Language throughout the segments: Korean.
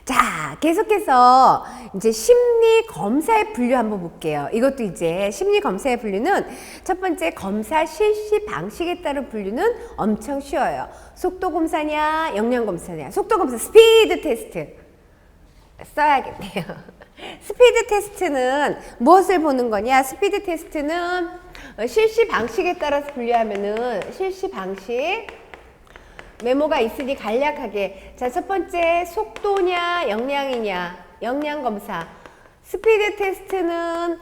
자, 계속해서 이제 심리 검사의 분류 한번 볼게요. 이것도 이제 심리 검사의 분류는 첫 번째 검사 실시 방식에 따른 분류는 엄청 쉬워요. 속도 검사냐, 역량 검사냐. 속도 검사, 스피드 테스트 써야겠네요. 스피드 테스트는 무엇을 보는 거냐? 스피드 테스트는 실시 방식에 따라서 분류하면은 실시 방식 메모가 있으니 간략하게. 자, 첫 번째 속도냐 역량이냐. 역량 검사. 스피드 테스트는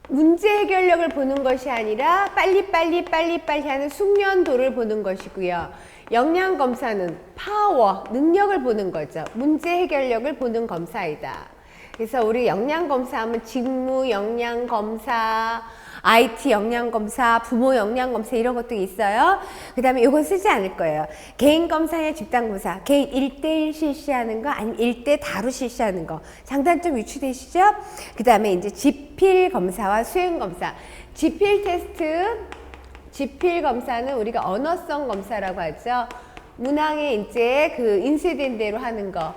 문제 해결력을 보는 것이 아니라 빨리빨리 하는 숙련도를 보는 것이고요. 역량 검사는 파워, 능력을 보는 거죠. 문제 해결력을 보는 검사이다. 그래서 우리 역량 검사하면 직무 역량 검사, IT 역량 검사, 부모 역량 검사 이런 것들이 있어요. 그 다음에 이건 쓰지 않을 거예요. 개인 검사냐 집단 검사. 개인 1대1 실시하는 거 아니면 1대 다루 실시하는 거. 장단점 유추되시죠? 그 다음에 이제 지필 검사와 수행 검사. 지필 테스트, 지필 검사는 우리가 언어성 검사라고 하죠. 문항에 이제 그 인쇄된 대로 하는 거.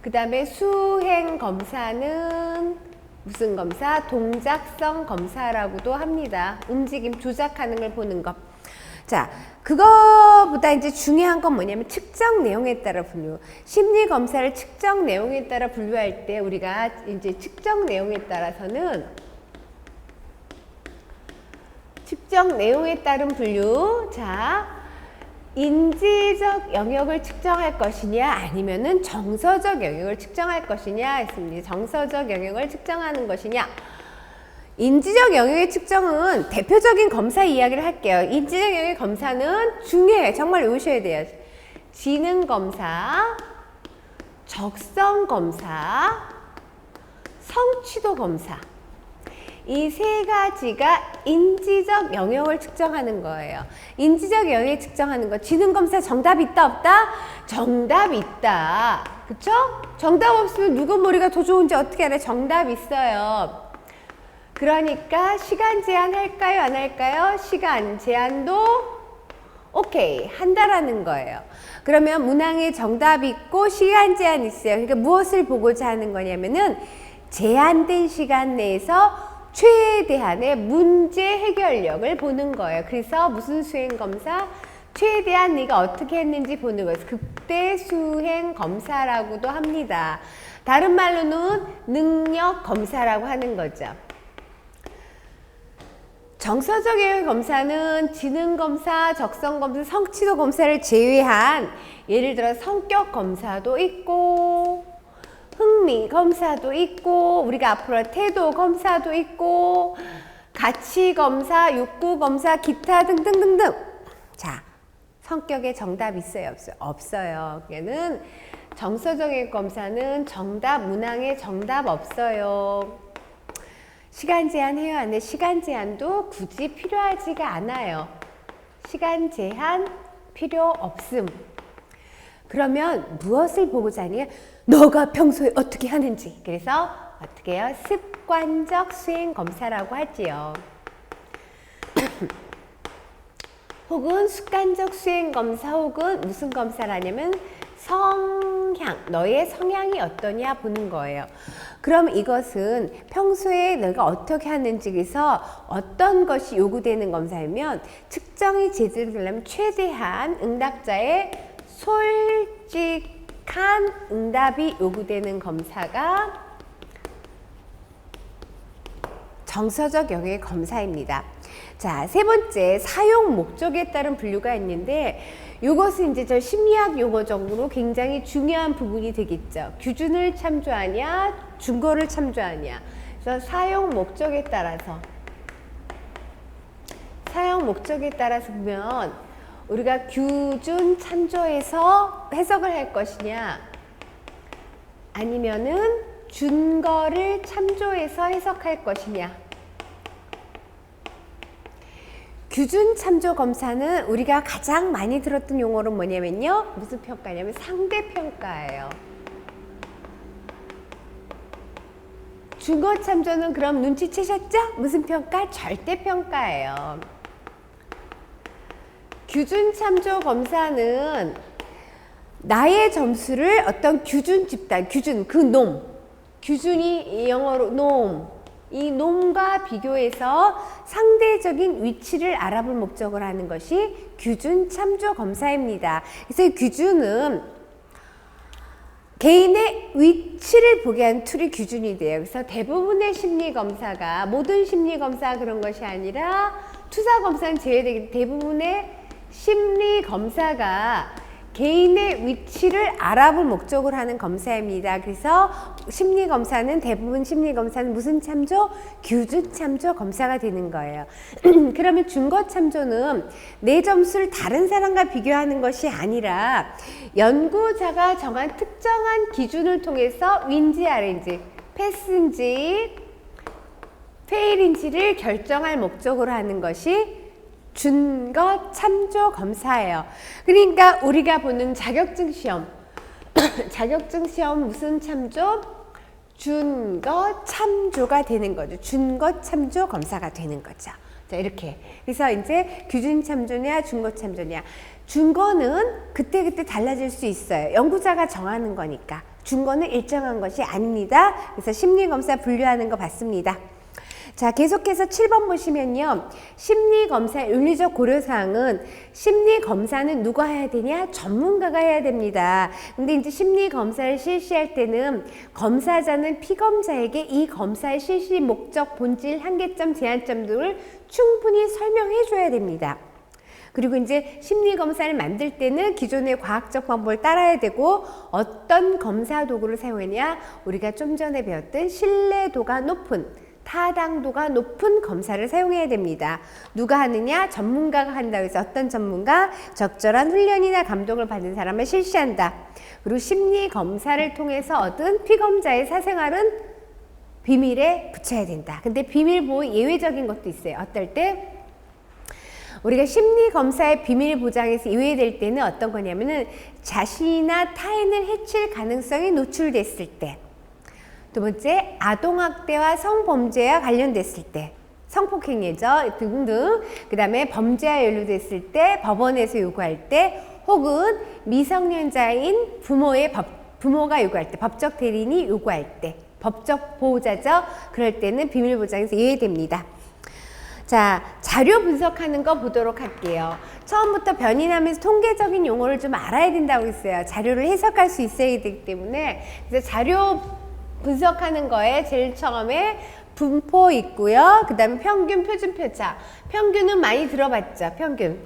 그 다음에 수행 검사는 무슨 검사? 동작성 검사라고도 합니다. 움직임 조작하는 걸 보는 것. 자, 그거보다 이제 중요한 건 뭐냐면 측정 내용에 따라 분류. 심리 검사를 측정 내용에 따라 분류할 때 우리가 이제 측정 내용에 따라서는 측정 내용에 따른 분류. 자, 인지적 영역을 측정할 것이냐 아니면은 정서적 영역을 측정할 것이냐 했습니다. 정서적 영역을 측정하는 것이냐. 인지적 영역의 측정은 대표적인 검사 이야기를 할게요. 인지적 영역의 검사는 중요해. 정말 외우셔야 돼요. 지능 검사, 적성 검사, 성취도 검사. 이 세 가지가 인지적 영역을 측정하는 거예요. 인지적 영역을 측정하는 거. 지능검사 정답 있다 없다? 정답 있다. 그쵸? 정답 없으면 누구 머리가 더 좋은지 어떻게 알아요? 정답 있어요. 그러니까 시간 제한 할까요? 안 할까요? 시간 제한도 오케이 한다라는 거예요. 그러면 문항에 정답 있고 시간 제한 있어요. 그러니까 무엇을 보고자 하는 거냐면은 제한된 시간 내에서 최대한의 문제 해결력을 보는 거예요. 그래서 무슨 수행 검사? 최대한 네가 어떻게 했는지 보는 거예요. 극대 수행 검사라고도 합니다. 다른 말로는 능력 검사라고 하는 거죠. 정서적 영역 검사는 지능 검사, 적성 검사, 성취도 검사를 제외한 예를 들어 성격 검사도 있고 흥미 검사도 있고 우리가 앞으로 할 태도 검사도 있고 가치 검사, 욕구 검사, 기타 등등등등. 자, 성격에 정답 있어요? 없어요? 없어요. 그게는 정서적인 검사는 정답, 문항에 정답 없어요. 시간 제한 해요? 안 해? 시간 제한도 굳이 필요하지가 않아요. 시간 제한 필요 없음. 그러면 무엇을 보고자 하냐? 너가 평소에 어떻게 하는지. 그래서 어떻게 해요? 습관적 수행 검사라고 하지요. 혹은 습관적 수행 검사 혹은 무슨 검사를 하냐면 성향, 너의 성향이 어떠냐 보는 거예요. 그럼 이것은 평소에 너가 어떻게 하는지에서 어떤 것이 요구되는 검사이면 측정이 제대로 되려면 최대한 응답자의 솔직한 응답이 요구되는 검사가 정서적 영역의 검사입니다. 자, 세 번째, 사용 목적에 따른 분류가 있는데 이것은 이제 저 심리학 용어적으로 굉장히 중요한 부분이 되겠죠. 규준을 참조하냐, 준거를 참조하냐. 그래서 사용 목적에 따라서 보면 우리가 규준 참조해서 해석을 할 것이냐 아니면은 준거를 참조해서 해석할 것이냐. 규준 참조 검사는 우리가 가장 많이 들었던 용어는 뭐냐면요. 무슨 평가냐면 상대평가예요. 준거 참조는 그럼 눈치채셨죠? 무슨 평가? 절대평가예요. 규준 참조 검사는 나의 점수를 어떤 규준 집단, 규준, 그 놈, 규준이 영어로 놈, 이 놈과 비교해서 상대적인 위치를 알아볼 목적을 하는 것이 규준 참조 검사입니다. 그래서 이 규준은 개인의 위치를 보게 한 툴이 규준이 돼요. 그래서 대부분의 심리검사가, 모든 심리검사 그런 것이 아니라 투사검사는 제외되기, 대부분의 심리검사가 개인의 위치를 알아볼 목적을 하는 검사입니다. 그래서 대부분 심리검사는 무슨 참조? 규준 참조 검사가 되는 거예요. 그러면 준거 참조는 내 점수를 다른 사람과 비교하는 것이 아니라 연구자가 정한 특정한 기준을 통해서 윈지 아래인지 패스인지 페일인지를 결정할 목적으로 하는 것이 준거 참조 검사예요. 그러니까 우리가 보는 자격증 시험 자격증 시험 무슨 참조? 준거 참조가 되는 거죠. 준거 참조 검사가 되는 거죠. 자, 이렇게. 그래서 이제 규준 참조냐 준거 참조냐. 준거는 그때그때 달라질 수 있어요. 연구자가 정하는 거니까. 준거는 일정한 것이 아닙니다. 그래서 심리검사 분류하는 거 봤습니다. 자, 계속해서 7번 보시면요. 심리검사의 윤리적 고려사항은 심리검사는 누가 해야 되냐? 전문가가 해야 됩니다. 근데 이제 심리검사를 실시할 때는 검사자는 피검자에게 이 검사의 실시 목적, 본질, 한계점, 제한점 등을 충분히 설명해 줘야 됩니다. 그리고 이제 심리검사를 만들 때는 기존의 과학적 방법을 따라야 되고 어떤 검사 도구를 사용하냐? 우리가 좀 전에 배웠던 신뢰도가 높은 타당도가 높은 검사를 사용해야 됩니다. 누가 하느냐? 전문가가 한다고 해서 어떤 전문가? 적절한 훈련이나 감독을 받은 사람을 실시한다. 그리고 심리검사를 통해서 얻은 피검자의 사생활은 비밀에 붙여야 된다. 근데 비밀보호 예외적인 것도 있어요. 어떨 때? 우리가 심리검사의 비밀 보장에서 예외될 때는 어떤 거냐면은 자신이나 타인을 해칠 가능성이 노출됐을 때, 두 번째, 아동학대와 성범죄와 관련됐을 때, 성폭행이죠 등등. 그 다음에 범죄와 연루됐을 때, 법원에서 요구할 때, 혹은 미성년자인 부모가 요구할 때, 법적 대리인이 요구할 때, 법적 보호자죠. 그럴 때는 비밀 보장에서 예외됩니다. 자, 자료 분석하는 거 보도록 할게요. 처음부터 변인하면서 통계적인 용어를 좀 알아야 된다고 했어요. 자료를 해석할 수 있어야 되기 때문에. 그래서 자료 분석하는 거에 제일 처음에 분포 있고요. 그 다음에 평균, 표준, 표차. 평균은 많이 들어봤죠. 평균.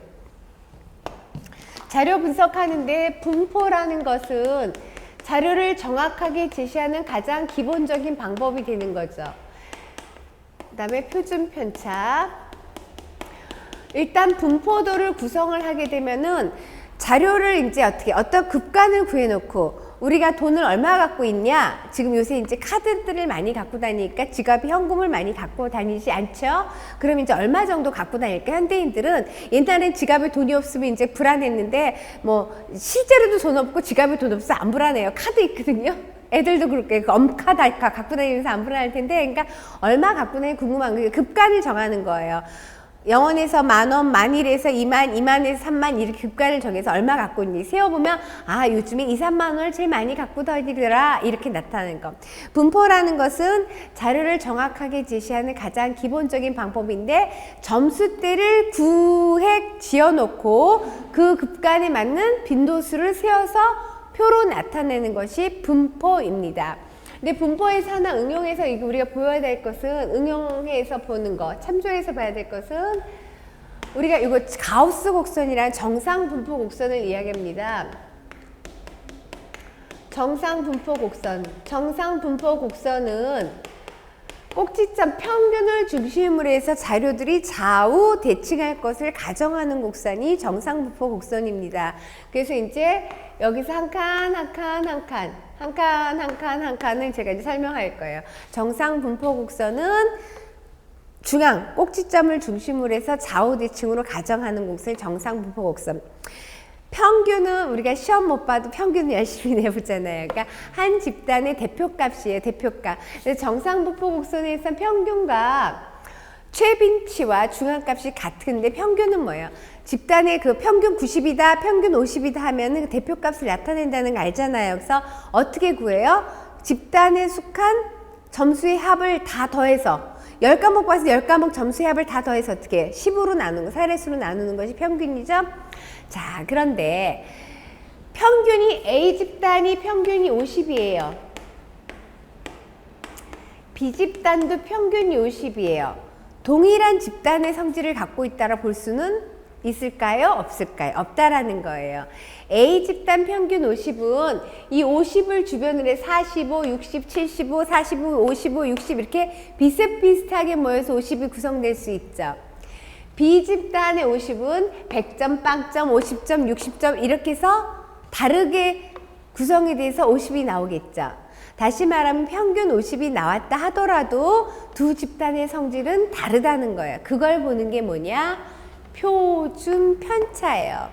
자료 분석하는데 분포라는 것은 자료를 정확하게 제시하는 가장 기본적인 방법이 되는 거죠. 그 다음에 표준, 편차. 일단 분포도를 구성을 하게 되면은 자료를 이제 어떤 급간을 구해놓고 우리가 돈을 얼마 갖고 있냐? 지금 요새 이제 카드들을 많이 갖고 다니니까 지갑에 현금을 많이 갖고 다니지 않죠? 그럼 이제 얼마 정도 갖고 다닐까? 현대인들은 옛날엔 지갑에 돈이 없으면 이제 불안했는데 뭐 실제로도 돈 없고 지갑에 돈 없어 안 불안해요. 카드 있거든요. 애들도 그렇게 엄카 달카 갖고 다니면서 안 불안할 텐데, 그러니까 얼마 갖고 다니는 궁금한 거예요. 급간을 정하는 거예요. 0원에서 만원, 만일에서 2만, 2만에서 3만 이렇게 급간을 정해서 얼마 갖고 있니? 세어보면 아 요즘에 2, 3만 원을 제일 많이 갖고 다니더라 이렇게 나타나는 거. 분포라는 것은 자료를 정확하게 제시하는 가장 기본적인 방법인데 점수대를 구획 지어놓고 그 급간에 맞는 빈도수를 세어서 표로 나타내는 것이 분포입니다. 근데 분포에서 하나 응용해서 이거 우리가 보여야 될 것은 응용해서 보는 것, 참조해서 봐야 될 것은 우리가 이거 가우스 곡선이란 정상 분포 곡선을 이야기합니다. 정상 분포 곡선. 정상 분포 곡선은 꼭지점 평균을 중심으로 해서 자료들이 좌우 대칭할 것을 가정하는 곡선이 정상 분포 곡선입니다. 그래서 이제 여기서 한 칸을 제가 이제 설명할 거예요. 정상 분포 곡선은 중앙 꼭지점을 중심으로 해서 좌우 대칭으로 가정하는 곡선이 정상 분포 곡선. 평균은 우리가 시험 못 봐도 평균은 열심히 내보잖아요. 그러니까 한 집단의 대표값이에요. 대표값. 정상 분포 곡선에서 평균과 최빈치와 중앙값이 같은데 평균은 뭐예요? 집단의 그 평균 90이다, 평균 50이다 하면은 대표값을 나타낸다는 거 알잖아요. 그래서 어떻게 구해요? 집단에 속한 점수의 합을 다 더해서 10과목 봐서 10과목 점수의 합을 다 더해서 어떻게 10으로 나누는 거, 사례수로 나누는 것이 평균이죠. 자, 그런데 평균이 A집단이 평균이 50이에요. B집단도 평균이 50이에요. 동일한 집단의 성질을 갖고 있다라 볼 수는 있을까요? 없을까요? 없다라는 거예요. A집단 평균 50은 이 50을 주변으로 해 45, 60, 75, 45, 55, 60 이렇게 비슷비슷하게 모여서 50이 구성될 수 있죠. B집단의 50은 100점, 빵점, 50점, 60점 이렇게 해서 다르게 구성이 돼서 50이 나오겠죠. 다시 말하면 평균 50이 나왔다 하더라도 두 집단의 성질은 다르다는 거예요. 그걸 보는 게 뭐냐? 표준 편차예요.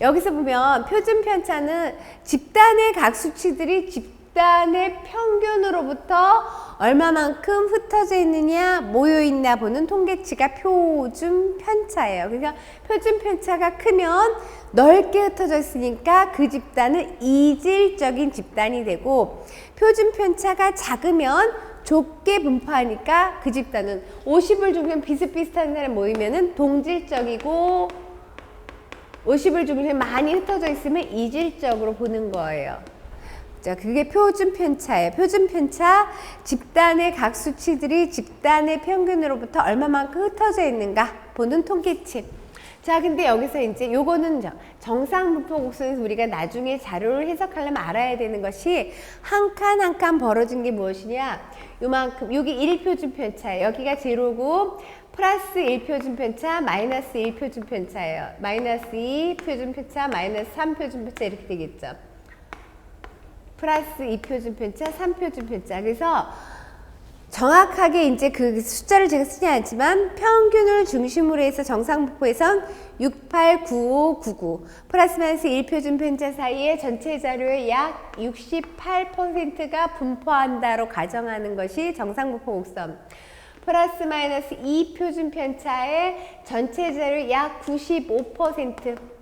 여기서 보면 표준 편차는 집단의 각 수치들이 집단의 평균으로부터 얼마만큼 흩어져 있느냐, 모여 있나 보는 통계치가 표준 편차예요. 그러니까 표준 편차가 크면 넓게 흩어져 있으니까 그 집단은 이질적인 집단이 되고, 표준 편차가 작으면 좁게 분포하니까 그 집단은 50을 주면 비슷비슷한 사람 모이면은 동질적이고, 50을 주면 많이 흩어져 있으면 이질적으로 보는 거예요. 자, 그게 표준 편차예요. 표준 편차, 집단의 각 수치들이 집단의 평균으로부터 얼마만큼 흩어져 있는가 보는 통계치. 자, 근데 여기서 이제 요거는 정상분포 곡선에서 우리가 나중에 자료를 해석하려면 알아야 되는 것이 한 칸 한 칸 벌어진 게 무엇이냐? 요만큼, 여기 1표준 편차예요. 여기가 제로고 플러스 1표준 편차, 마이너스 1표준 편차예요. 마이너스 2표준 편차, 마이너스 3표준 편차 이렇게 되겠죠. 플러스 2표준 편차, 3표준 편차. 그래서 정확하게 이제 그 숫자를 제가 쓰지 않지만 평균을 중심으로 해서 정상분포에선 68, 95, 99 플러스 마이너스 1표준 편차 사이에 전체 자료의 약 68%가 분포한다로 가정하는 것이 정상분포 곡선. 플러스 마이너스 2표준 편차의 전체 자료 약 95%,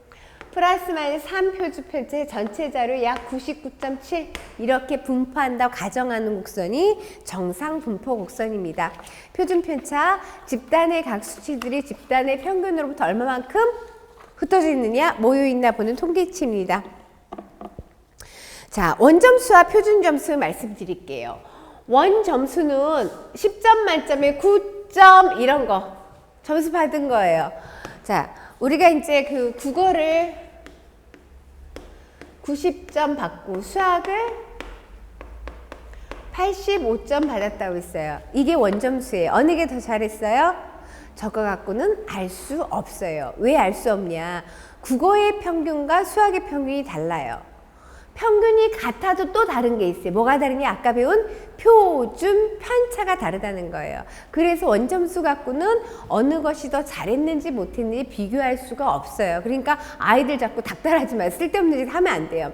플러스 마이너스 3표준 편차의 전체 자료 약 99.7 이렇게 분포한다고 가정하는 곡선이 정상 분포 곡선입니다. 표준 편차, 집단의 각 수치들이 집단의 평균으로부터 얼마만큼 흩어져 있느냐, 모여 있나 보는 통계치입니다. 자, 원점수와 표준 점수 말씀드릴게요. 원 점수는 10점 만점에 9점 이런 거 점수 받은 거예요. 자, 우리가 이제 그 국어를 90점 받고 수학을 85점 받았다고 했어요. 이게 원점수예요. 어느 게 더 잘했어요? 저거 갖고는 알 수 없어요. 왜 알 수 없냐? 국어의 평균과 수학의 평균이 달라요. 평균이 같아도 또 다른 게 있어요. 뭐가 다르냐? 아까 배운 표준 편차가 다르다는 거예요. 그래서 원점수 갖고는 어느 것이 더 잘했는지 못했는지 비교할 수가 없어요. 그러니까 아이들 자꾸 닥달하지 마요. 쓸데없는 짓 하면 안 돼요.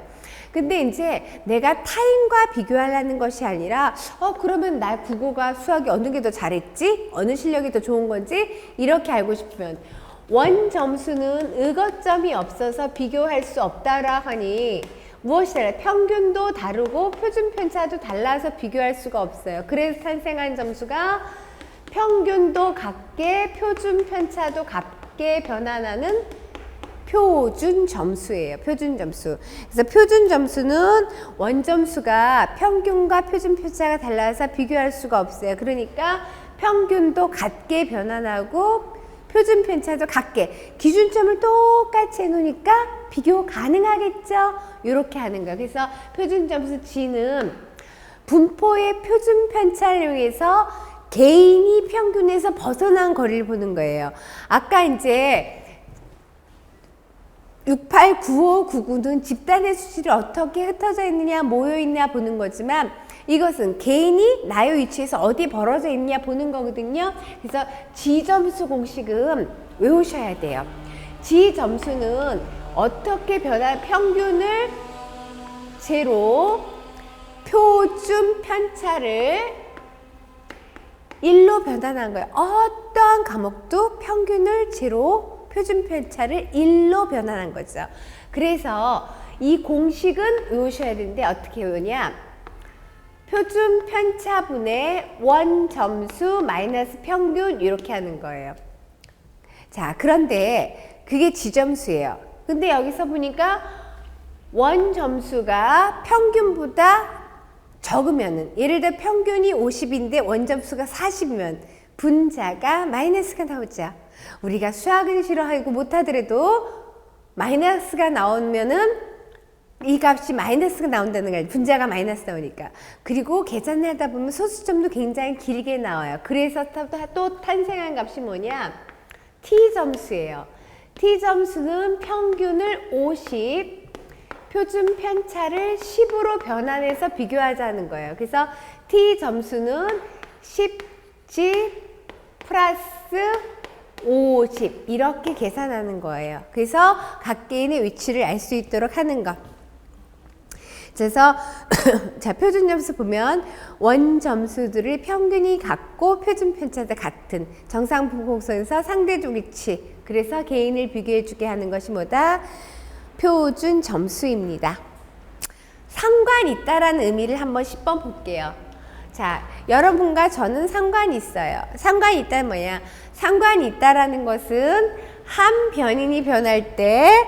근데 이제 내가 타인과 비교하려는 것이 아니라 그러면 나 국어가 수학이 어느 게 더 잘했지? 어느 실력이 더 좋은 건지 이렇게 알고 싶으면 원점수는 의거점이 없어서 비교할 수 없다라 하니 무엇이 달라요? 평균도 다르고 표준 편차도 달라서 비교할 수가 없어요. 그래서 탄생한 점수가 평균도 같게 표준 편차도 같게 변환하는 표준 점수예요. 표준 점수. 그래서 표준 점수는 원점수가 평균과 표준 편차가 달라서 비교할 수가 없어요. 그러니까 평균도 같게 변환하고 표준 편차도 같게 기준점을 똑같이 해놓으니까 비교 가능하겠죠? 이렇게 하는 거예요. 그래서 표준 점수 G는 분포의 표준 편차를 이용해서 개인이 평균에서 벗어난 거리를 보는 거예요. 아까 이제 68, 95, 99는 집단의 수치를 어떻게 흩어져 있느냐, 모여 있느냐 보는 거지만 이것은 개인이 나의 위치에서 어디 벌어져 있냐 보는 거거든요. 그래서 G점수 공식은 외우셔야 돼요. G점수는 어떻게 평균을 제로, 표준 편차를 1로 변환한 거예요. 어떠한 과목도 평균을 제로, 표준 편차를 1로 변환한 거죠. 그래서 이 공식은 외우셔야 되는데 어떻게 외우냐? 표준 편차분의 원 점수 마이너스 평균 이렇게 하는 거예요. 자, 그런데 그게 지점수예요. 근데 여기서 보니까 원 점수가 평균보다 적으면은, 예를 들어 평균이 50인데 원 점수가 40이면 분자가 마이너스가 나오죠. 우리가 수학을 싫어하고 못하더라도 마이너스가 나오면은 이 값이 마이너스가 나온다는 거예요. 분자가 마이너스 나오니까. 그리고 계산을 하다 보면 소수점도 굉장히 길게 나와요. 그래서 또 탄생한 값이 뭐냐? T점수예요. T점수는 평균을 50, 표준 편차를 10으로 변환해서 비교하자는 거예요. 그래서 T점수는 10G 플러스 50 이렇게 계산하는 거예요. 그래서 각 개인의 위치를 알 수 있도록 하는 것. 그래서 자, 표준 점수 보면 원 점수들의 평균이 같고 표준 편차도 같은 정상분포선에서 상대적 위치. 그래서 개인을 비교해 주게 하는 것이 뭐다? 표준 점수입니다. 상관이 있다라는 의미를 한번 10번 볼게요. 자, 여러분과 저는 상관이 있어요. 상관이 있다는 뭐냐? 상관이 있다라는 것은 한 변인이 변할 때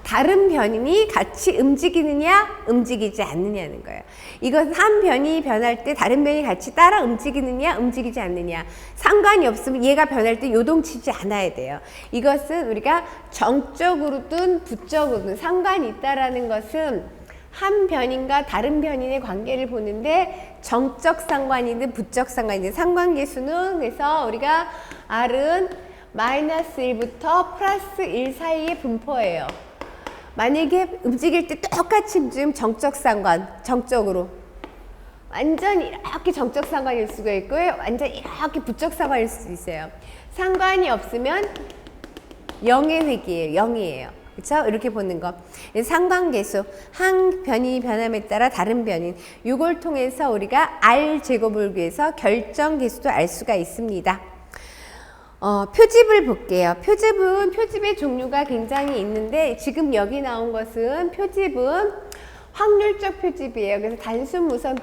다른 변인이 같이 움직이느냐, 움직이지 않느냐는 거예요. 이건 한 변이 변할 때 다른 변이 같이 따라 움직이느냐, 움직이지 않느냐. 상관이 없으면 얘가 변할 때 요동치지 않아야 돼요. 이것은 우리가 정적으로든 부적으로든 상관이 있다라는 것은 한 변인과 다른 변인의 관계를 보는데 정적 상관이든 부적 상관이든 상관계수는, 그래서 우리가 R은 마이너스 1부터 플러스 1 사이의 분포예요. 만약에 움직일 때 똑같이 움직이면 정적 상관, 정적으로 완전 이렇게 정적 상관일 수가 있고요, 완전 이렇게 부적 상관일 수도 있어요. 상관이 없으면 0의 획이에요. 0이에요. 그렇죠? 이렇게 보는 거. 상관계수, 한 변인이 변함에 따라 다른 변인, 이걸 통해서 우리가 R 제곱을 구해서 결정계수도 알 수가 있습니다. 표집을 볼게요. 표집의 종류가 굉장히 있는데 지금 여기 나온 것은 표집은 확률적 표집이에요. 그래서 단순 무선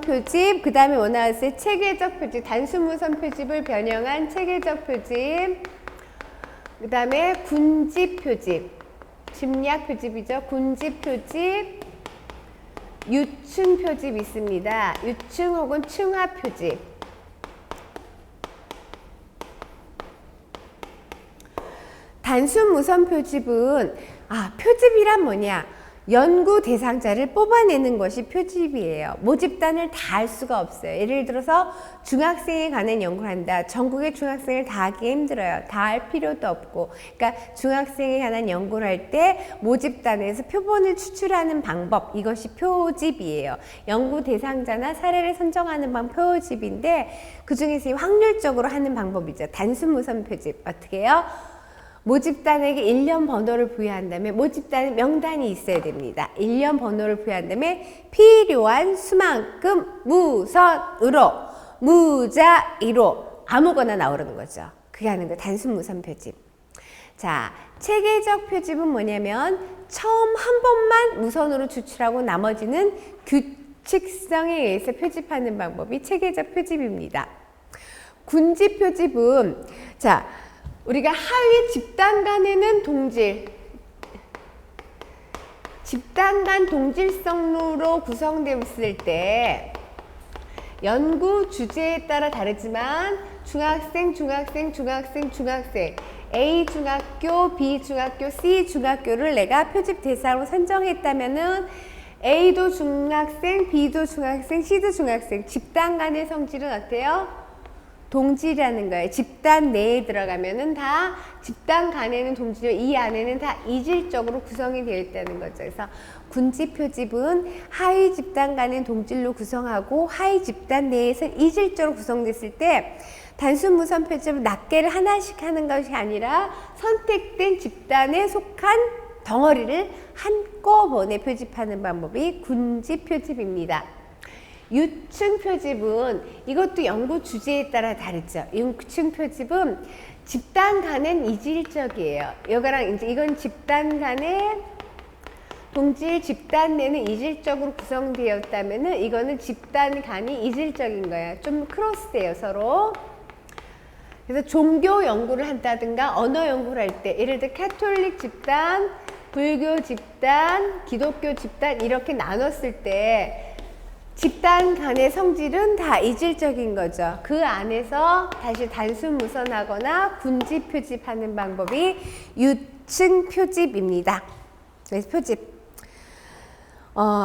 표집, 그 다음에 뭐 나왔어요? 체계적 표집, 단순 무선 표집을 변형한 체계적 표집, 그 다음에 군집 표집, 집약 표집이죠. 군집 표집, 유층 표집 있습니다. 유층 혹은 층화 표집. 단순 무선 표집은, 표집이란 뭐냐? 연구 대상자를 뽑아내는 것이 표집이에요. 모집단을 다 할 수가 없어요. 예를 들어서 중학생에 관한 연구를 한다. 전국의 중학생을 다 하기 힘들어요. 다 할 필요도 없고. 그러니까 중학생에 관한 연구를 할 때 모집단에서 표본을 추출하는 방법, 이것이 표집이에요. 연구 대상자나 사례를 선정하는 방법 표집인데 그 중에서 확률적으로 하는 방법이죠. 단순 무선 표집. 어떻게 해요? 모집단에게 일련 번호를 부여한다면 모집단에 명단이 있어야 됩니다. 일련 번호를 부여한 다음에 필요한 수만큼 무선으로, 무자의로 아무거나 나오라는 거죠. 그게 하는 거 단순 무선 표집. 자, 체계적 표집은 뭐냐면 처음 한 번만 무선으로 추출하고 나머지는 규칙성에 의해서 표집하는 방법이 체계적 표집입니다. 군집 표집은, 자, 우리가 하위 집단 간에는 집단 간 동질성으로 구성되었을 때 연구 주제에 따라 다르지만 중학생, A 중학교, B 중학교, C 중학교를 내가 표집 대상으로 선정했다면은 A도 중학생, B도 중학생, C도 중학생, 집단 간의 성질은 어때요? 동질이라는 거예요. 집단 내에 들어가면은 다 집단 간에는 동질이고 이 안에는 다 이질적으로 구성이 되어 있다는 거죠. 그래서 군집 표집은 하위 집단 간의 동질로 구성하고 하위 집단 내에서 이질적으로 구성됐을 때 단순 무선 표집을 낱개를 하나씩 하는 것이 아니라 선택된 집단에 속한 덩어리를 한꺼번에 표집하는 방법이 군집 표집입니다. 유층 표집은 이것도 연구 주제에 따라 다르죠. 유층 표집은 집단 간엔 이질적이에요. 이거랑 이제 이건 집단 간에 동질 집단 내는 이질적으로 구성되었다면은 이거는 집단 간이 이질적인 거야. 좀 크로스돼요, 서로. 그래서 종교 연구를 한다든가 언어 연구를 할 때 예를 들어 카톨릭 집단, 불교 집단, 기독교 집단 이렇게 나눴을 때 집단 간의 성질은 다 이질적인 거죠. 그 안에서 다시 단순 무선하거나 군지 표집하는 방법이 유층 표집입니다. 그래서 표집.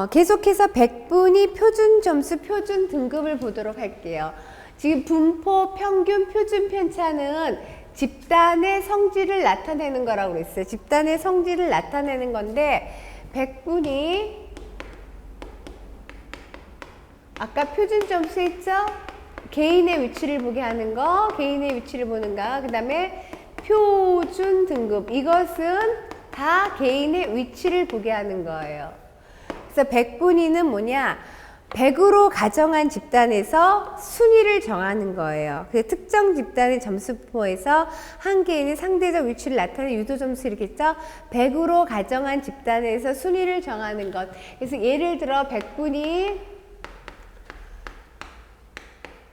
계속해서 백분위 표준 점수 표준 등급을 보도록 할게요. 지금 분포, 평균, 표준 편차는 집단의 성질을 나타내는 거라고 그랬어요. 집단의 성질을 나타내는 건데 백분위 아까 표준 점수 있죠? 개인의 위치를 보게 하는 거, 개인의 위치를 보는 거. 그 다음에 표준 등급. 이것은 다 개인의 위치를 보게 하는 거예요. 그래서 백분위는 뭐냐? 100으로 가정한 집단에서 순위를 정하는 거예요. 그 특정 집단의 점수표에서 한 개인의 상대적 위치를 나타내는 유도점수 이렇겠죠? 100으로 가정한 집단에서 순위를 정하는 것. 그래서 예를 들어 백분위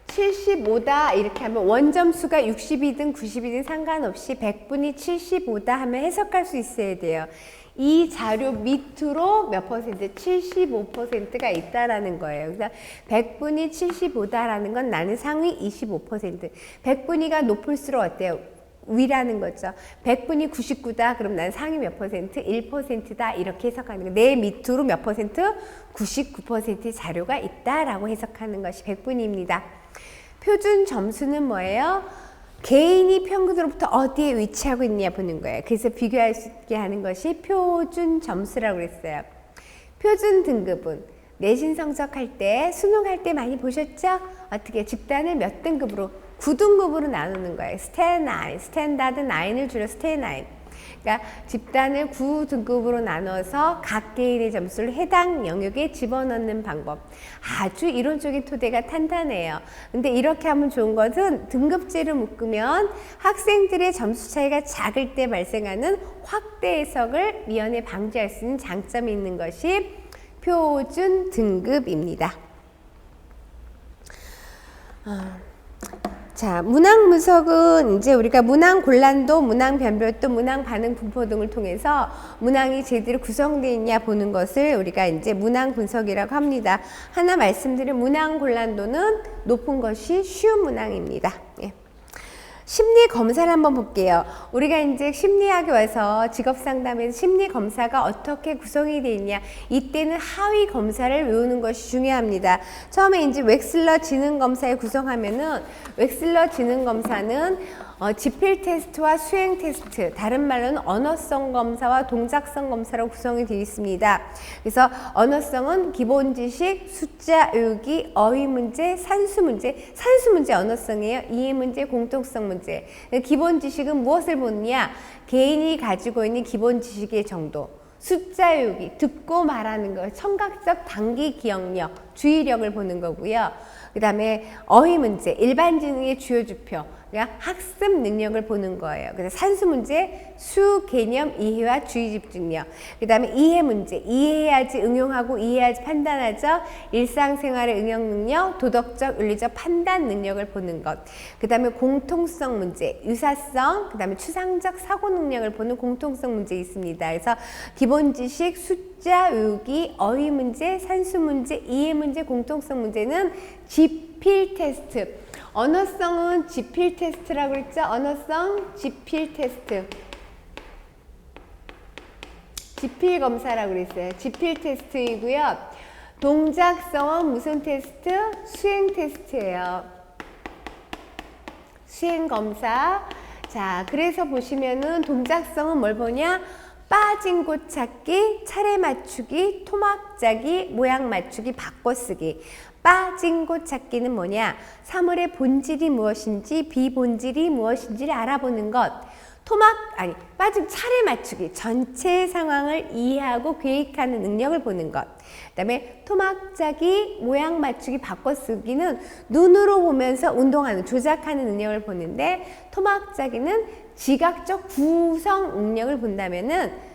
75다 이렇게 하면 원점수가 60이든 90이든 상관없이 100분위 75다 하면 해석할 수 있어야 돼요. 이 자료 밑으로 몇 퍼센트? 75%가 있다라는 거예요. 그래서 100분위 75다라는 건 나는 상위 25%. 100분위가 높을수록 어때요? 위라는 거죠. 100분위 99다. 그럼 난 상위 몇 퍼센트? 1%다. 이렇게 해석하는 거예요. 내 밑으로 몇 퍼센트? 99%의 자료가 있다라고 해석하는 것이 100분위입니다. 표준 점수는 뭐예요? 개인이 평균으로부터 어디에 위치하고 있냐 보는 거예요. 그래서 비교할 수 있게 하는 것이 표준 점수라고 그랬어요. 표준 등급은 내신 성적 할 때, 수능할 때 많이 보셨죠? 어떻게 집단을 몇 등급으로? 9등급으로 나누는 거예요. 스탠다드 9을 줄여 스탠다드. 그러니까 집단을 9등급으로 나눠서 각 개인의 점수를 해당 영역에 집어넣는 방법. 아주 이론적인 토대가 탄탄해요. 근데 이렇게 하면 좋은 것은 등급제를 묶으면 학생들의 점수 차이가 작을 때 발생하는 확대 해석을 미연에 방지할 수 있는 장점이 있는 것이 표준 등급입니다. 자, 문항 분석은 이제 우리가 문항 곤란도, 문항 변별도, 문항 반응 분포 등을 통해서 문항이 제대로 구성되어 있냐 보는 것을 우리가 이제 문항 분석이라고 합니다. 하나 말씀드린 문항 곤란도는 높은 것이 쉬운 문항입니다. 예. 심리 검사를 한번 볼게요. 우리가 이제 심리학에 와서 직업 상담에서 심리 검사가 어떻게 구성이 되어 있냐. 이때는 하위 검사를 외우는 것이 중요합니다. 처음에 이제 웩슬러 지능 검사에 구성하면은 웩슬러 지능 검사는 지필 테스트와 수행 테스트, 다른 말로는 언어성 검사와 동작성 검사로 구성이 되어 있습니다. 그래서 언어성은 기본 지식, 숫자 외우기, 어휘 문제, 산수 문제, 산수 문제 언어성이에요. 이해 문제, 공통성 문제. 기본 지식은 무엇을 보느냐? 개인이 가지고 있는 기본 지식의 정도. 숫자 외우기, 듣고 말하는 거, 청각적 단기 기억력, 주의력을 보는 거고요. 그 다음에 어휘 문제, 일반 지능의 주요 지표, 그러니까 학습 능력을 보는 거예요. 그래서 산수 문제, 수, 개념, 이해와 주의 집중력. 그 다음에 이해 문제, 이해해야지 응용하고 이해해야지 판단하죠. 일상생활의 응용 능력, 도덕적, 윤리적 판단 능력을 보는 것. 그 다음에 공통성 문제, 유사성, 그 다음에 추상적 사고 능력을 보는 공통성 문제 있습니다. 그래서 기본 지식, 숫자 외우기, 어휘 문제, 산수 문제, 이해 문제, 공통성 문제는 지필 테스트. 언어성은 지필 테스트라고 그랬죠? 언어성 지필 테스트. 지필 검사라고 그랬어요. 지필 테스트이고요. 동작성은 무슨 테스트? 수행 테스트예요. 수행 검사. 자, 그래서 보시면은 동작성은 뭘 보냐? 빠진 곳 찾기, 차례 맞추기, 토막 짜기, 모양 맞추기, 바꿔쓰기. 빠진 곳 찾기는 뭐냐? 사물의 본질이 무엇인지 비본질이 무엇인지를 알아보는 것. 빠짐 차례 맞추기, 전체 상황을 이해하고 계획하는 능력을 보는 것. 그다음에 토막 짜기, 모양 맞추기, 바꿔쓰기는 눈으로 보면서 운동하는, 조작하는 능력을 보는데, 토막 짜기는 지각적 구성 능력을 본다면은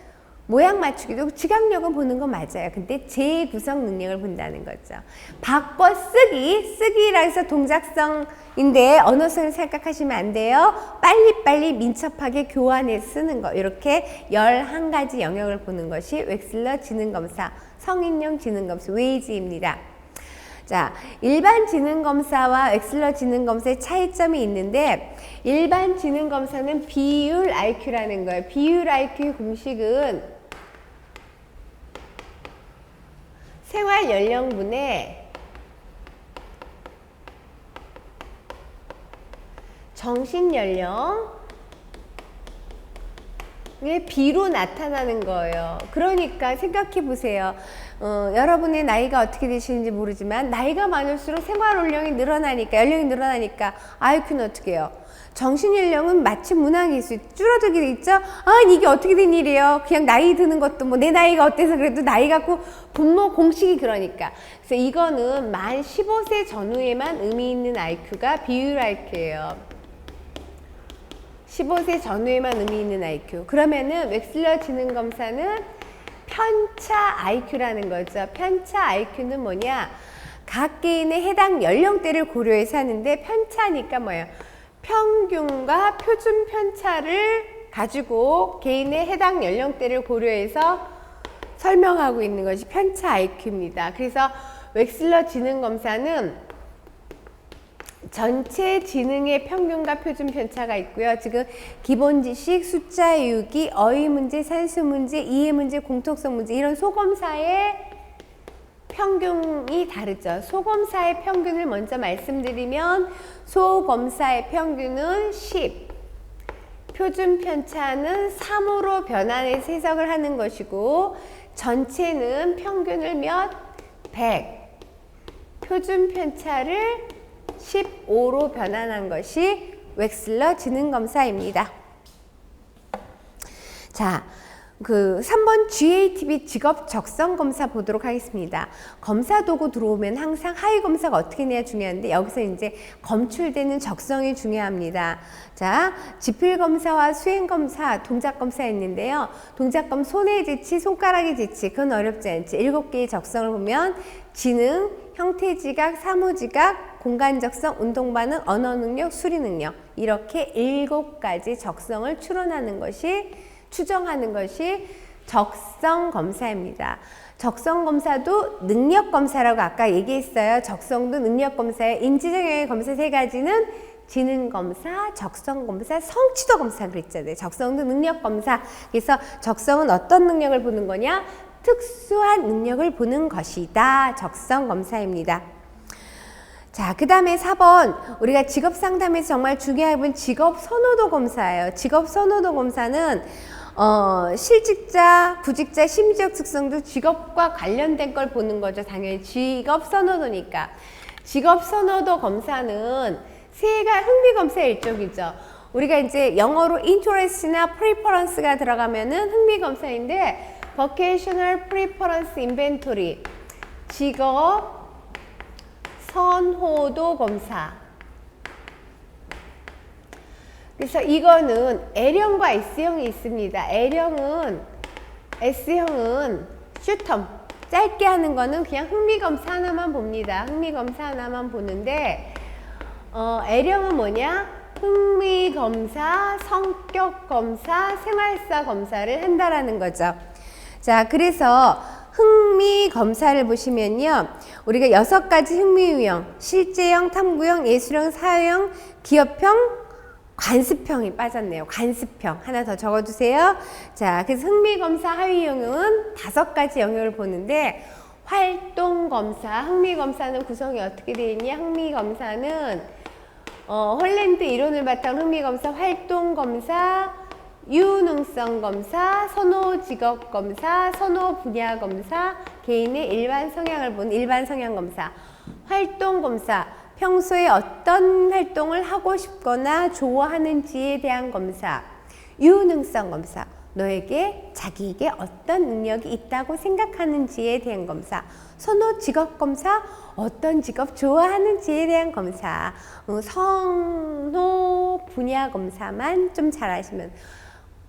모양 맞추기도 지각력은 보는 건 맞아요. 근데 재구성 능력을 본다는 거죠. 바꿔쓰기, 쓰기라 해서 동작성인데 언어성을 생각하시면 안 돼요. 빨리빨리 민첩하게 교환해 쓰는 거. 이렇게 11가지 영역을 보는 것이 웩슬러 지능검사, 성인용 지능검사, 웨이지입니다. 자, 일반 지능검사와 웩슬러 지능검사의 차이점이 있는데, 일반 지능검사는 비율 IQ라는 거예요. 비율 IQ 공식은 생활 연령분의 정신 연령의 비로 나타나는 거예요. 그러니까 생각해 보세요. 여러분의 나이가 어떻게 되시는지 모르지만 나이가 많을수록 생활 연령이 늘어나니까 IQ는 어떻게 해요? 정신연령은 마치 문항이 줄어들게 돼 있죠? 이게 어떻게 된 일이에요? 그냥 나이 드는 것도 내 나이가 어때서 그래도 나이 갖고 분모 공식이 그러니까. 그래서 이거는 만 15세 전후에만 의미 있는 IQ가 비율 IQ예요. 15세 전후에만 의미 있는 IQ. 그러면은 웩슬러 지능검사는 편차 IQ라는 거죠. 편차 IQ는 뭐냐? 각 개인의 해당 연령대를 고려해서 하는데, 편차니까 뭐예요? 평균과 표준 편차를 가지고 개인의 해당 연령대를 고려해서 설명하고 있는 것이 편차 IQ입니다. 그래서 웩슬러 지능검사는 전체 지능의 평균과 표준 편차가 있고요. 지금 기본 지식, 숫자 외우기, 어휘 문제, 산수 문제, 이해 문제, 공통성 문제, 이런 소검사의 평균이 다르죠. 소검사의 평균을 먼저 말씀드리면, 소검사의 평균은 10, 표준 편차는 3으로 변환해서 해석을 하는 것이고, 전체는 평균을 100, 표준 편차를 15로 변환한 것이 웩슬러 지능검사입니다. 자, 3번 GATB 직업 적성 검사 보도록 하겠습니다. 검사 도구 들어오면 항상 하위 검사가 어떻게 해야 중요한데, 여기서 이제 검출되는 적성이 중요합니다. 자, 지필 검사와 수행 검사, 동작 검사 있는데요. 동작 검 손의 재치, 손가락의 재치, 그건 어렵지 않지. 7개의 적성을 보면 지능, 형태 지각, 사무 지각, 공간 적성, 운동 반응, 언어 능력, 수리 능력, 이렇게 7가지 적성을 추정하는 것이 적성 검사입니다. 적성 검사도 능력 검사라고 아까 얘기했어요. 적성도 능력 검사예요. 인지적 영역 검사 3가지는 지능 검사, 적성 검사, 성취도 검사 그랬잖아요. 적성도 능력 검사. 그래서 적성은 어떤 능력을 보는 거냐? 특수한 능력을 보는 것이다. 적성 검사입니다. 자, 그 다음에 4번, 우리가 직업 상담에서 정말 중요한 건 직업 선호도 검사예요. 직업 선호도 검사는 실직자, 구직자, 심리적 특성도 직업과 관련된 걸 보는 거죠. 당연히 직업 선호도니까. 직업 선호도 검사는 흥미 검사의 일종이죠. 우리가 이제 영어로 interest나 preference가 들어가면은 흥미 검사인데, vocational preference inventory, 직업 선호도 검사. 그래서 이거는 L형과 S형이 있습니다. S형은 슈텀, 짧게 하는 거는 그냥 흥미검사 하나만 봅니다. 흥미검사 하나만 보는데, L형은 뭐냐? 흥미검사, 성격검사, 생활사 검사를 한다라는 거죠. 자, 그래서 흥미검사를 보시면요. 우리가 6가지 흥미 유형, 실제형, 탐구형, 예술형, 사회형, 기업형, 관습형이 빠졌네요. 관습형. 하나 더 적어주세요. 자, 그래서 흥미검사 하위 영역은 5가지 영역을 보는데, 활동검사, 흥미검사는 구성이 어떻게 되어 있냐? 흥미검사는 홀랜드 이론을 바탕 흥미검사, 활동검사, 유능성 검사, 선호 직업 검사, 선호 분야 검사, 개인의 일반 성향을 보는 일반 성향 검사. 활동 검사, 평소에 어떤 활동을 하고 싶거나 좋아하는지에 대한 검사. 유능성 검사. 너에게 자기에게 어떤 능력이 있다고 생각하는지에 대한 검사. 선호 직업 검사. 어떤 직업 좋아하는지에 대한 검사. 선호 분야 검사만 좀 잘하시면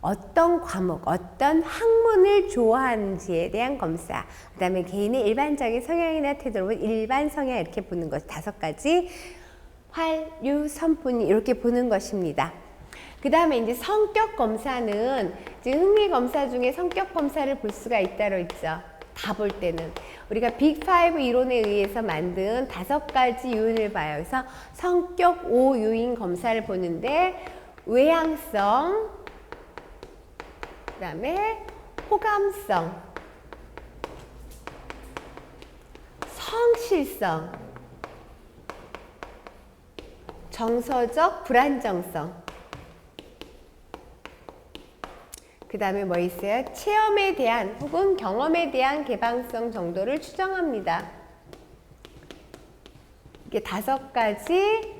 어떤 과목, 어떤 학문을 좋아하는지에 대한 검사. 그 다음에 개인의 일반적인 성향이나 태도를 일반 성향 이렇게 보는 것 5가지. 활유, 선분이 이렇게 보는 것입니다. 그 다음에 이제 성격 검사는 지금 흥미 검사 중에 성격 검사를 볼 수가 있다고 있죠. 다 볼 때는 우리가 빅5 이론에 의해서 만든 5가지 요인을 봐요. 그래서 성격 5요인 검사를 보는데 외향성, 그 다음에 호감성, 성실성, 정서적 불안정성, 그 다음에 뭐 있어요? 체험에 대한 혹은 경험에 대한 개방성 정도를 추정합니다. 이게 5가지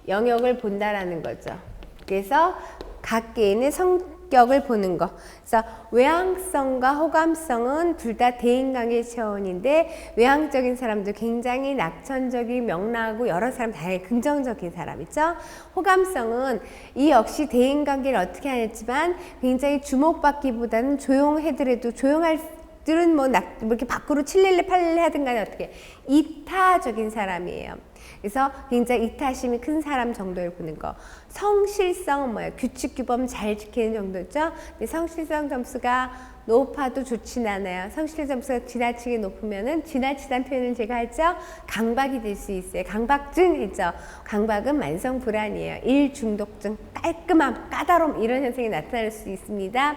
영역을 본다라는 거죠. 그래서 각 개인의 성격을 보는 거. 그래서 외향성과 호감성은 둘 다 대인관계 체험인데 외향적인 사람도 굉장히 낙천적인 명랑하고 여러 사람 다 긍정적인 사람이죠. 호감성은 이 역시 대인관계를 어떻게 하겠지만 굉장히 주목받기보다는 조용해더라도 조용할 들은 뭐 이렇게 밖으로 칠렐레 팔렐레 하든 간에 어떻게 이타적인 사람이에요. 그래서 굉장히 이타심이 큰 사람 정도를 보는 거. 성실성은 뭐예요? 규칙 규범 잘 지키는 정도죠. 근데 성실성 점수가 높아도 좋진 않아요. 성실 점수가 지나치게 높으면은 지나치다는 표현을 제가 하죠. 강박이 될 수 있어요. 강박증 있죠. 강박은 만성 불안이에요. 일중독증, 깔끔함, 까다로움 이런 현상이 나타날 수 있습니다.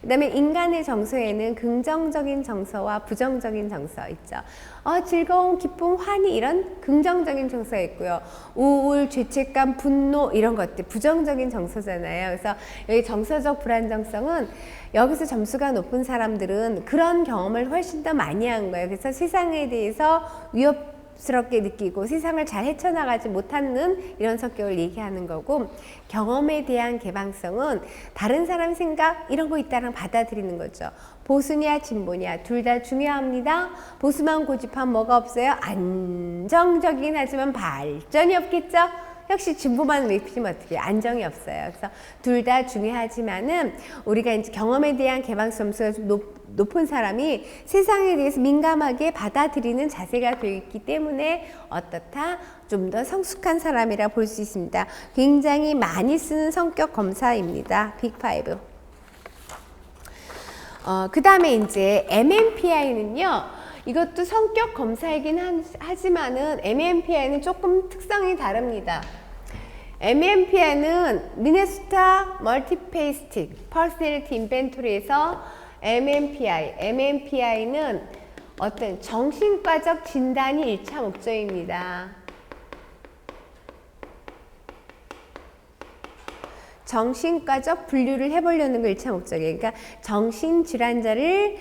그 다음에 인간의 정서에는 긍정적인 정서와 부정적인 정서 있죠. 즐거움, 기쁨, 환희 이런 긍정적인 정서가 있고요. 우울, 죄책감, 분노 이런 것들 부정적인 정서잖아요. 그래서 여기 정서적 불안정성은 여기서 점수가 높은 사람들은 그런 경험을 훨씬 더 많이 한 거예요. 그래서 세상에 대해서 위협스럽게 느끼고 세상을 잘 헤쳐나가지 못하는 이런 성격을 얘기하는 거고, 경험에 대한 개방성은 다른 사람 생각 이런 거 있다랑 받아들이는 거죠. 보수냐 진보냐 둘 다 중요합니다. 보수만 고집하면 뭐가 없어요? 안정적이긴 하지만 발전이 없겠죠. 역시 진보만 외치면 어떻게 안정이 없어요. 그래서 둘 다 중요하지만은 우리가 이제 경험에 대한 개방성 점수가 좀 높은 사람이 세상에 대해서 민감하게 받아들이는 자세가 되어 있기 때문에 어떻다? 좀 더 성숙한 사람이라 볼 수 있습니다. 굉장히 많이 쓰는 성격 검사입니다. 빅5. 그 다음에 이제 MMPI는요. 이것도 성격 검사이긴 하지만은 MMPI는 조금 특성이 다릅니다. MMPI는 미네소타 멀티페이스틱 퍼스널리티 인벤토리에서 MMPI는 어떤 정신과적 진단이 1차 목적입니다. 정신과적 분류를 해보려는 게 1차 목적이에요. 그러니까 정신질환자를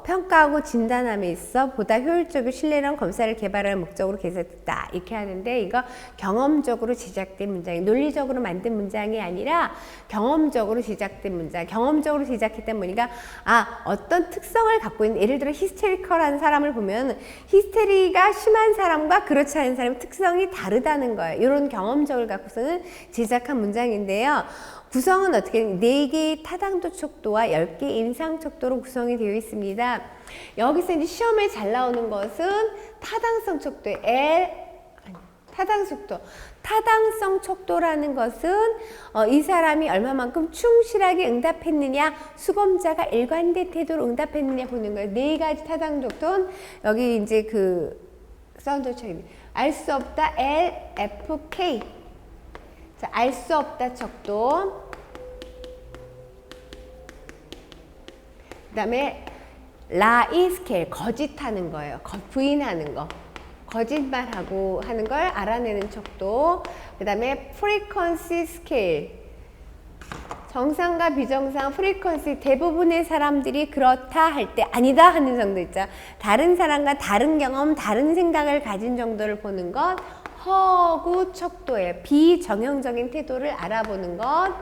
평가하고 진단함에 있어 보다 효율적이고 신뢰랑 검사를 개발하는 목적으로 개설됐다. 이렇게 하는데 이거 경험적으로 제작된 문장이 논리적으로 만든 문장이 아니라 경험적으로 제작된 문장. 경험적으로 제작했던 보니까 어떤 특성을 갖고 있는, 예를 들어 히스테리컬한 사람을 보면 히스테리가 심한 사람과 그렇지 않은 사람의 특성이 다르다는 거예요. 이런 경험적을 갖고서는 제작한 문장인데요. 구성은 어떻게 4개의 타당도 척도와 10개의 임상 척도로 구성이 되어 있습니다. 여기서 이제 시험에 잘 나오는 것은 타당성 척도의 타당성 척도라는 것은 이 사람이 얼마만큼 충실하게 응답했느냐, 수검자가 일관된 태도로 응답했느냐 보는 거예요. 4가지 타당성 척도는 여기 이제 그 사운드 척입니다. 알 수 없다 LFK. 자, 알 수 없다 척도. 그 다음에 라이 스케일, 거짓하는 거예요. 부인하는 거. 거짓말하고 하는 걸 알아내는 척도. 그 다음에 프리퀀시 스케일. 정상과 비정상 프리퀀시, 대부분의 사람들이 그렇다 할 때 아니다 하는 정도 있죠. 다른 사람과 다른 경험, 다른 생각을 가진 정도를 보는 것. 허구 척도예요. 비정형적인 태도를 알아보는 것.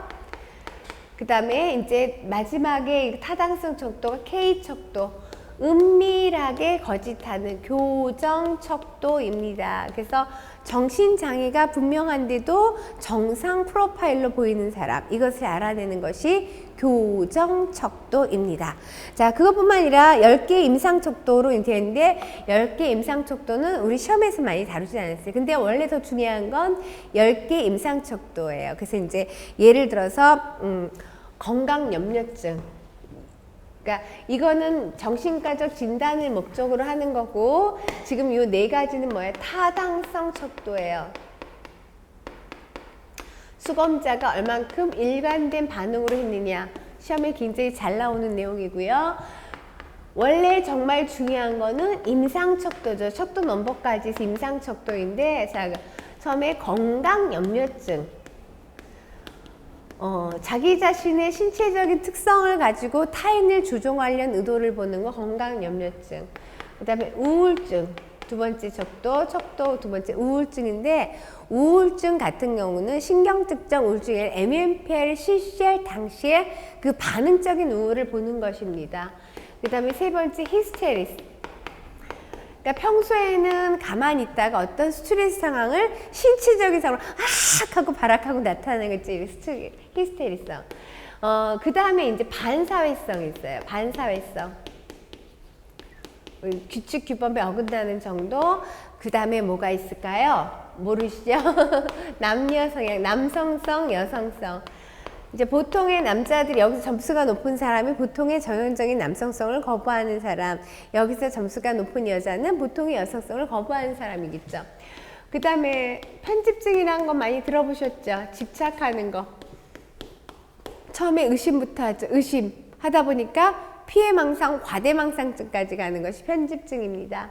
그 다음에 이제 마지막에 타당성 척도가 K 척도, 은밀하게 거짓하는 교정 척도입니다. 그래서 정신장애가 분명한데도 정상 프로파일로 보이는 사람, 이것을 알아내는 것이 교정 척도입니다. 자, 그것뿐만 아니라 10개 임상 척도로 되는데 10개 임상 척도는 우리 시험에서 많이 다루지 않았어요. 근데 원래 더 중요한 건 10개 임상 척도예요. 그래서 이제 예를 들어서 건강염려증, 그러니까 이거는 정신과적 진단을 목적으로 하는 거고, 지금 이 네 가지는 뭐예요? 타당성 척도예요. 수검자가 얼만큼 일관된 반응으로 했느냐, 시험에 굉장히 잘 나오는 내용이고요. 원래 정말 중요한 거는 임상 척도죠. 척도 넘버까지 해서 임상 척도인데, 자, 처음에 건강염려증. 자기 자신의 신체적인 특성을 가지고 타인을 조종하려는 의도를 보는 거 건강염려증. 그 다음에 우울증, 두 번째 척도 두 번째 우울증인데, 우울증 같은 경우는 신경특정 우울증의 MMPI를 실시할 당시에 그 반응적인 우울을 보는 것입니다. 그 다음에 세 번째 히스테리스. 그러니까 평소에는 가만히 있다가 어떤 스트레스 상황을 신체적인 상황으로 악 하고 발악하고 나타나는 것이 히스테리성. 그 다음에 이제 반사회성이 있어요. 반사회성. 규칙 규범에 어긋나는 정도. 그 다음에 뭐가 있을까요? 모르시죠? 남녀 성향, 남성성, 여성성. 이제 보통의 남자들이 여기서 점수가 높은 사람이 보통의 전형적인 남성성을 거부하는 사람, 여기서 점수가 높은 여자는 보통의 여성성을 거부하는 사람이겠죠. 그 다음에 편집증이라는 거 많이 들어보셨죠? 집착하는 거. 처음에 의심부터 하죠. 의심 하다 보니까 피해망상, 과대망상증까지 가는 것이 편집증입니다.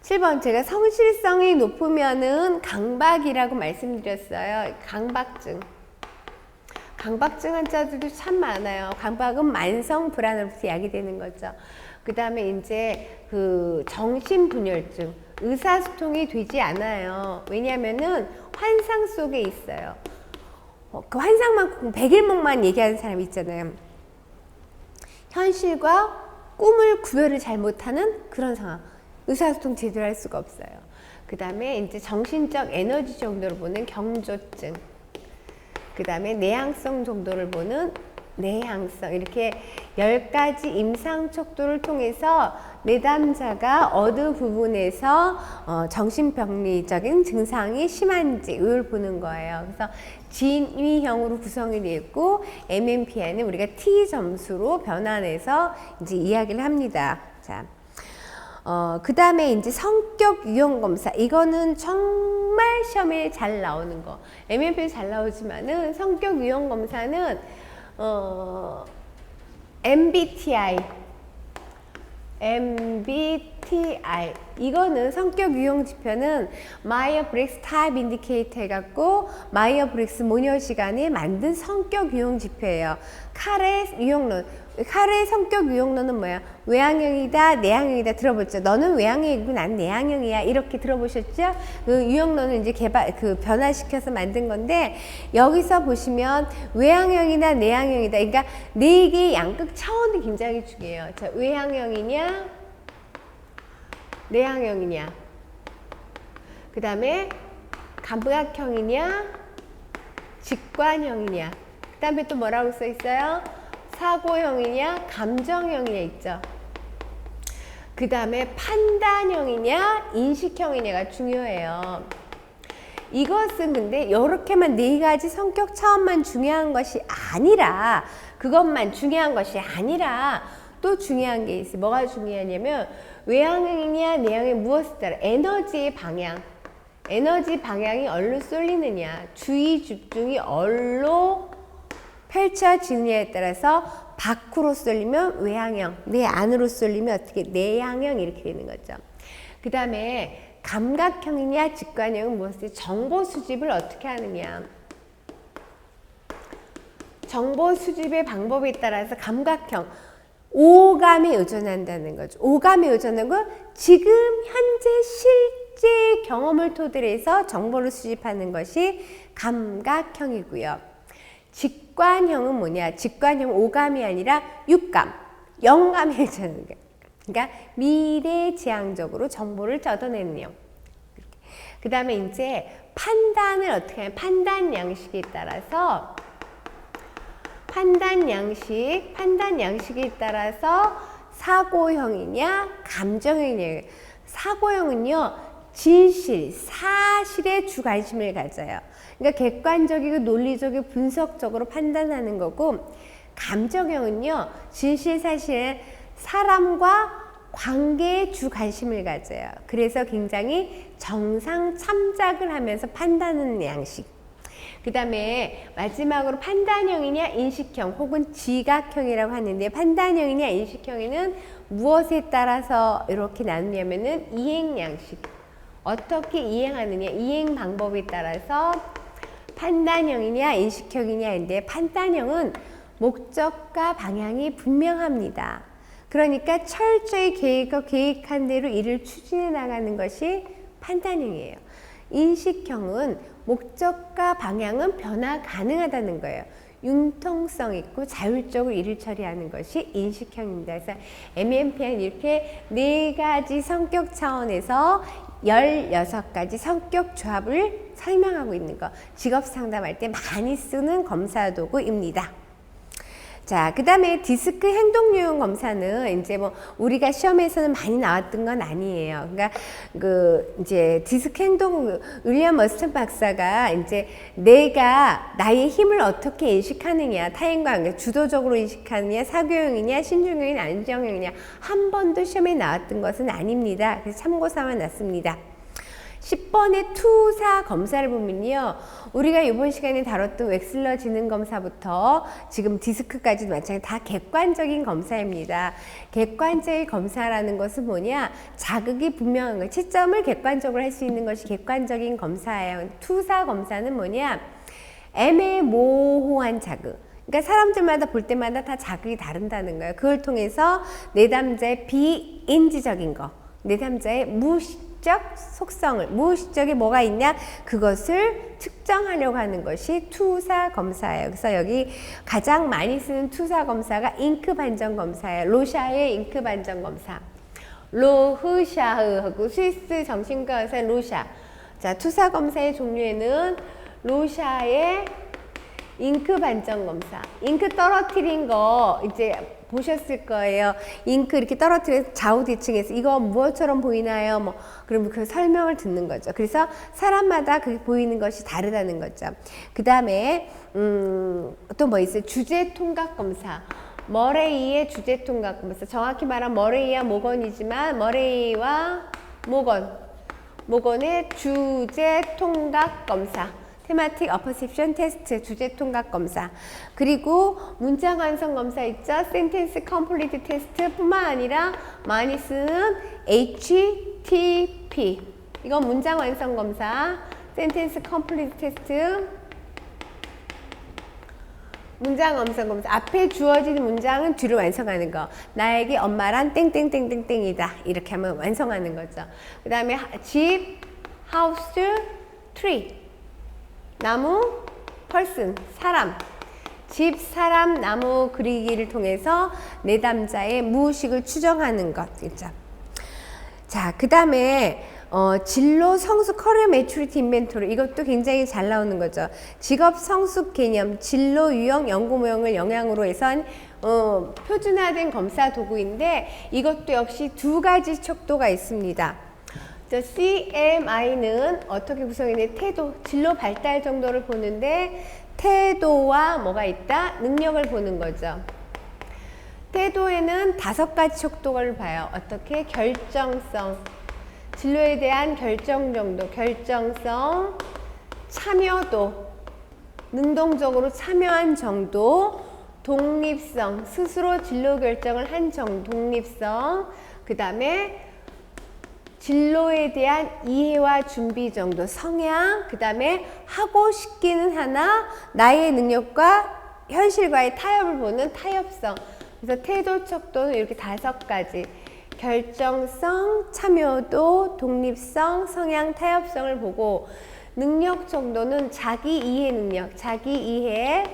7번, 제가 성실성이 높으면은 강박이라고 말씀드렸어요. 강박증. 강박증 환자들도 참 많아요. 강박은 만성 불안으로부터 야기되는 거죠. 그 다음에 이제 그 정신분열증, 의사소통이 되지 않아요. 왜냐면은 환상 속에 있어요. 그 환상만큼 백일몽만 얘기하는 사람 있잖아요. 현실과 꿈을 구별을 잘 못하는 그런 상황. 의사소통 제대로 할 수가 없어요. 그 다음에 이제 정신적 에너지 정도를 보는 경조증. 그 다음에 내향성 정도를 보는 내향성. 이렇게 10가지 임상 척도를 통해서 내담자가 어느 부분에서 정신병리적인 증상이 심한지 이걸 보는 거예요. 그래서 진위형으로 구성이 되어 있고 MMPI는 우리가 T 점수로 변환해서 이제 이야기를 합니다. 자. 그 다음에 이제 성격 유형 검사. 이거는 정말 시험에 잘 나오는 거. MMPI 잘 나오지만은 성격 유형 검사는, MBTI. 이거는 성격 유형 지표는 마이어브릭스 타입 인디케이터 해갖고 마이어브릭스 모녀 시간에 만든 성격 유형 지표예요. 카레 유형론. 카레의 성격 유형론은 뭐야? 외향형이다, 내향형이다 들어봤죠? 너는 외향형이고 난 내향형이야. 이렇게 들어보셨죠? 그 유형론은 이제 변화시켜서 만든 건데, 여기서 보시면 외향형이나 내향형이다. 그러니까 네 개의 양극 차원이 굉장히 중요해요. 자, 외향형이냐, 내향형이냐. 그 다음에 감각형이냐, 직관형이냐. 그 다음에 또 뭐라고 써 있어요? 사고형이냐, 감정형이냐 있죠. 그 다음에 판단형이냐, 인식형이냐가 중요해요. 이것은 근데 이렇게만 네 가지 성격 차원만 중요한 것이 아니라, 그것만 중요한 것이 아니라 또 중요한 게 있어요. 뭐가 중요하냐면 외향형이냐, 내향형 무엇에 따라 에너지의 방향. 에너지 방향이 어디로 쏠리느냐, 주의 집중이 어디로 펼쳐지느냐에 따라서 밖으로 쏠리면 외향형, 내 안으로 쏠리면 어떻게 내향형 이렇게 되는 거죠. 그 다음에 감각형이냐 직관형은 무엇이지? 정보 수집을 어떻게 하느냐. 정보 수집의 방법에 따라서 감각형, 오감에 의존한다는 거죠. 오감에 의존하는 건 지금 현재 실제 경험을 토대로 해서 정보를 수집하는 것이 감각형이고요. 직관형은 직관형은 뭐냐? 직관형 오감이 아니라 육감, 영감이 되는 거예요. 그러니까 미래지향적으로 정보를 얻어내는 내용. 그 다음에 이제 판단을 어떻게 하냐? 판단 양식에 따라서 판단 양식에 따라서 사고형이냐 감정형이냐. 사고형은요 진실, 사실에 주 관심을 가져요. 그러니까 객관적이고 논리적이고 분석적으로 판단하는 거고, 감정형은요 진실, 사실에 사람과 관계에 주 관심을 가져요. 그래서 굉장히 정상 참작을 하면서 판단하는 양식. 그 다음에 마지막으로 판단형이냐 인식형 혹은 지각형이라고 하는데, 판단형이냐 인식형에는 무엇에 따라서 이렇게 나누냐면은 이행 양식, 어떻게 이행하느냐, 이행 방법에 따라서 판단형이냐 인식형이냐인데, 판단형은 목적과 방향이 분명합니다. 그러니까 철저히 계획한 대로 일을 추진해 나가는 것이 판단형이에요. 인식형은 목적과 방향은 변화 가능하다는 거예요. 융통성 있고 자율적으로 일을 처리하는 것이 인식형입니다. 그래서 MMP는 이렇게 4가지 성격 차원에서 16가지 성격 조합을 설명하고 있는 거, 직업 상담할 때 많이 쓰는 검사 도구입니다. 자, 그 다음에 디스크 행동 유형 검사는 이제 뭐 우리가 시험에서는 많이 나왔던 건 아니에요. 그러니까 이제 디스크 행동, 윌리엄 머스턴 박사가 이제 내가 나의 힘을 어떻게 인식하느냐, 타인과 관계, 주도적으로 인식하느냐, 사교형이냐, 신중형이냐, 안정형이냐, 한 번도 시험에 나왔던 것은 아닙니다. 그래서 참고 삼아 놨습니다. 10번의 투사 검사를 보면요, 우리가 이번 시간에 다뤘던 웩슬러 지능 검사부터 지금 디스크까지도 마찬가지 다 객관적인 검사입니다. 객관적인 검사라는 것은 뭐냐, 자극이 분명한 거, 채점을 객관적으로 할 수 있는 것이 객관적인 검사예요. 투사 검사는 뭐냐, 애매모호한 자극, 그러니까 사람들마다 볼 때마다 다 자극이 다른다는 거예요. 그걸 통해서 내담자의 비인지적인 거, 내담자의 무의식적 속성을, 무의식적이 뭐가 있냐, 그것을 측정하려고 하는 것이 투사 검사예요. 그래서 여기 가장 많이 쓰는 투사 검사가 잉크 반전 검사예요. 로샤의 잉크 반전 검사, 로흐샤흐하고 스위스 정신과 의사 로샤. 자, 투사 검사의 종류에는 로샤의 잉크 반전 검사, 잉크 떨어뜨린 거 이제 보셨을 거예요. 잉크 이렇게 떨어뜨려서 좌우뒤층에서 이거 무엇처럼 보이나요? 뭐 그러면 그 설명을 듣는 거죠. 그래서 사람마다 그 보이는 것이 다르다는 거죠. 그 다음에 또 뭐 있어요? 주제 통각 검사. 머레이의 주제 통각 검사. 정확히 말하면 머레이와 모건이지만 머레이와 모건의 주제 통각 검사. 테마틱 어퍼셉션 테스트, 주제 통각 검사. 그리고 문장 완성 검사 있죠? 센텐스 컴플리트 테스트 뿐만 아니라 많이 쓰는 HTP. 이건 문장 완성 검사, 센텐스 컴플리트 테스트. 문장 완성 검사. 앞에 주어진 문장은 뒤로 완성하는 거. 나에게 엄마란 땡땡땡땡땡이다. 이렇게 하면 완성하는 거죠. 그 다음에 집, 하우스, 트리. 나무, person, 사람. 집, 사람, 나무 그리기를 통해서 내담자의 무의식을 추정하는 것. 그렇죠? 자, 그 다음에 진로 성숙 커리어 매추리티 인벤토리. 이것도 굉장히 잘 나오는 거죠. 직업 성숙 개념, 진로 유형, 연구 모형을 영향으로 해선 표준화된 검사 도구인데, 이것도 역시 2가지 척도가 있습니다. CMI는 어떻게 구성이냐, 태도, 진로 발달 정도를 보는데 태도와 뭐가 있다? 능력을 보는 거죠. 태도에는 5가지 척도를 봐요. 어떻게? 결정성, 진로에 대한 결정 정도, 결정성, 참여도, 능동적으로 참여한 정도, 독립성, 스스로 진로 결정을 한 정도, 독립성, 그 다음에 진로에 대한 이해와 준비 정도, 성향, 그 다음에 하고 싶기는 하나 나의 능력과 현실과의 타협을 보는 타협성. 그래서 태도 척도는 이렇게 5가지. 결정성, 참여도, 독립성, 성향, 타협성을 보고, 능력 정도는 자기 이해 능력, 자기 이해,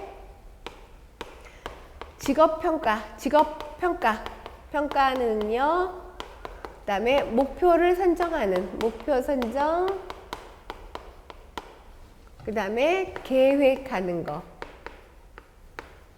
직업평가. 평가는요. 그다음에 목표를 선정하는, 목표 선정. 그다음에 계획하는 거.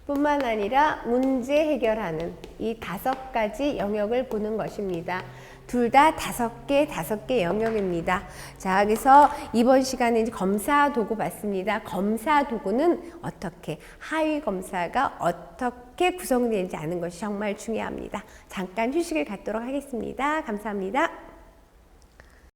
뿐만 아니라 문제 해결하는 이 5가지 영역을 보는 것입니다. 둘 다 5개 영역입니다. 자, 그래서 이번 시간에 이제 검사 도구 봤습니다. 검사 도구는 어떻게, 하위 검사가 어떻게 구성되는지 아는 것이 정말 중요합니다. 잠깐 휴식을 갖도록 하겠습니다. 감사합니다.